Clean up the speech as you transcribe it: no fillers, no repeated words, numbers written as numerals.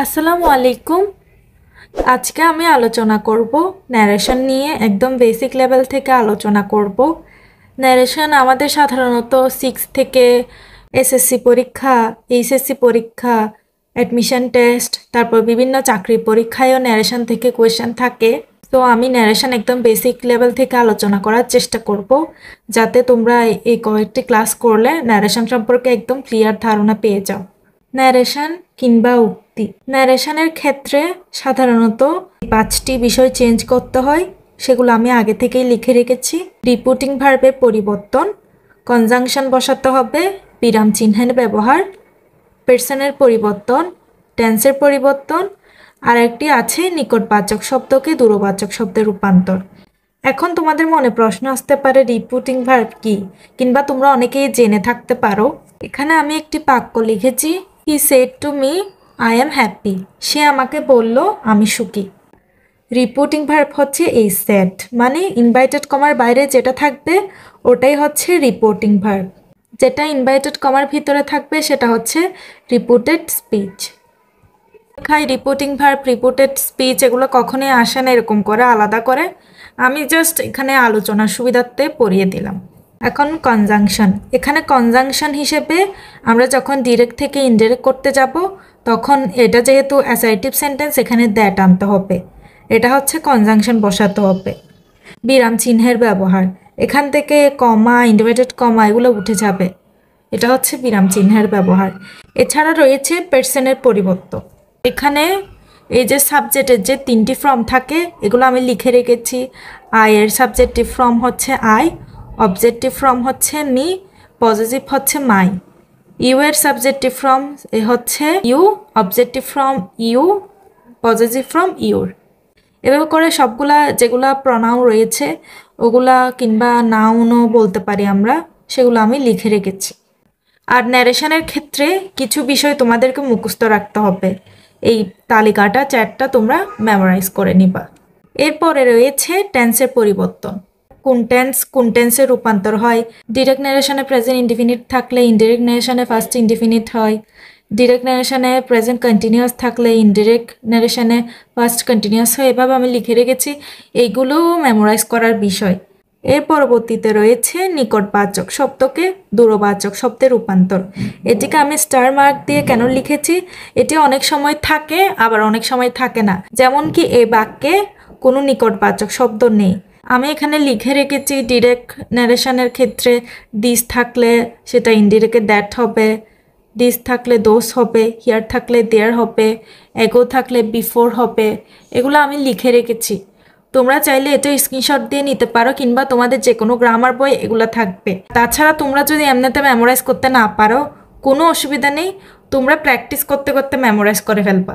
আসসালামু আলাইকুম। আজকে আমি আলোচনা করব ন্যারেশন নিয়ে। একদম বেসিক লেভেল থেকে আলোচনা করব। ন্যারেশন আমাদের সাধারণত 6 থেকে এসএসসি পরীক্ষা, এইচএসসি পরীক্ষা, অ্যাডমিশন টেস্ট, তারপর বিভিন্ন চাকরি পরীক্ষায়ও ন্যারেশন থেকে কোয়েশ্চেন থাকে। তো আমি ন্যারেশন একদম বেসিক লেভেল থেকে আলোচনা করার চেষ্টা করব, যাতে তোমরা এই কয়েকটি ক্লাস করলে ন্যারেশন সম্পর্কে একদম ক্লিয়ার ধারণা পেয়ে যাও। ন্যারেশন কিংবা উক্তি। ন্যারেশনের ক্ষেত্রে সাধারণত 5টি বিষয় চেঞ্জ করতে হয়, সেগুলো আমি আগে থেকেই লিখে রেখেছি। রিপোর্টিং ভার্বের পরিবর্তন, কনজাংশন বসাতে হবে, বিরাম চিহ্নের ব্যবহার, পার্সনের পরিবর্তন, টেন্সের পরিবর্তন, আর একটি আছে নিকটবাচক শব্দকে দূরবাচক শব্দে রূপান্তর। এখন তোমাদের মনে প্রশ্ন আসতে পারে রিপোর্টিং ভার্ব কি, কিংবা তোমরা অনেকেই জেনে থাকতে পারো। এখানে আমি একটি বাক্য লিখেছি, he said to me I am happy. সে আমাকে বলল আমি সুখী। রিপোর্টিং ভার্ব হচ্ছে এই সেড, মানে ইনভাইটেড কমার বাইরে যেটা থাকবে ওটাই হচ্ছে রিপোর্টিং ভার্ব। যেটা ইনভাইটেড কমার ভিতরে থাকবে সেটা হচ্ছে reported speech. Reporting verb, reported speech এগুলো কখনোই আসে না এরকম করে আলাদা করে। আমি জাস্ট এখানে আলোচনার সুবিধার্থে পড়িয়ে দিলাম। এখন কনজাংশন। এখানে কনজাংশন হিসেবে আমরা যখন ডিরেক্ট থেকে ইনডিরেক্ট করতে যাব, তখন এটা যেহেতু অ্যাসার্টিভ সেন্টেন্স, এখানে দ্যাট আনতে হবে। এটা হচ্ছে কনজাংশন বসাতে হবে। বিরাম চিহ্নের ব্যবহার, এখান থেকে কমা, ইনভার্টেড কমা এগুলো উঠে যাবে। এটা হচ্ছে বিরাম চিহ্নের ব্যবহার। এছাড়া রয়েছে পার্সনের পরিবর্তন। এখানে এই যে সাবজেক্টের যে 3টি ফর্ম থাকে এগুলো আমি লিখে রেখেছি। আই এর সাবজেক্টিভ ফর্ম হচ্ছে আই, অবজেক্টিভ ফর্ম হচ্ছে মি, পজিটিভ হচ্ছে মাই। ইউ এর সাবজেক্টিভ ফর্ম হচ্ছে you, objective form you, positive form your. এভাবে করে সবগুলা যেগুলা প্রনাউন রয়েছে ওগুলা কিংবা নাউনও বলতে পারি আমরা, সেগুলো আমি লিখে রেখেছি। আর ন্যারেশনের ক্ষেত্রে কিছু বিষয় তোমাদেরকে মুখস্থ রাখতে হবে। এই তালিকাটা 4টা তোমরা মেমোরাইজ করে নিবা। এরপরে রয়েছে টেন্সের পরিবর্তন। কোন টেন্সে রূপান্তর হয়। ডিরেক্ট ন্যারেশনে প্রেজেন্ট ইনডিফিনিট থাকলে ইনডিরেক্ট ন্যারেশনে ফার্স্ট ইনডিফিনিট হয়। ডিরেক্ট ন্যারেশনে প্রেজেন্ট কন্টিনিউয়াস থাকলে ইনডিরেক্ট ন্যারেশনে ফার্স্ট কন্টিনিউয়াস হয়। এভাবে আমি লিখে রেখেছি, এইগুলোও মেমোরাইজ করার বিষয়। এর পরবর্তীতে রয়েছে নিকটবাচক শব্দকে দূরবাচক শব্দে রূপান্তর। এটিকে আমি স্টার মার্ক দিয়ে কেন লিখেছি, এটি অনেক সময় থাকে আবার অনেক সময় থাকে না। যেমন কি এই বাক্যে কোনো নিকটবাচক শব্দ নেই। আমি এখানে লিখে রেখেছি ডিরেক্ট ন্যারেশনের ক্ষেত্রে দিস থাকলে সেটা ইনডিরেক্টে দ্যাট হবে, দিস থাকলে দোস হবে, হিয়ার থাকলে দেয়ার হবে, এগো থাকলে বিফোর হবে। এগুলো আমি লিখে রেখেছি। তোমরা চাইলে এটা স্ক্রিনশট দিয়ে নিতে পারো, কিংবা তোমাদের যে কোনো গ্রামার বই এগুলো থাকবে। তাছাড়া তোমরা যদি এমনিতে মেমোরাইজ করতে না পারো কোনো অসুবিধা নেই, তোমরা প্র্যাকটিস করতে করতে মেমোরাইজ করে ফেলবা।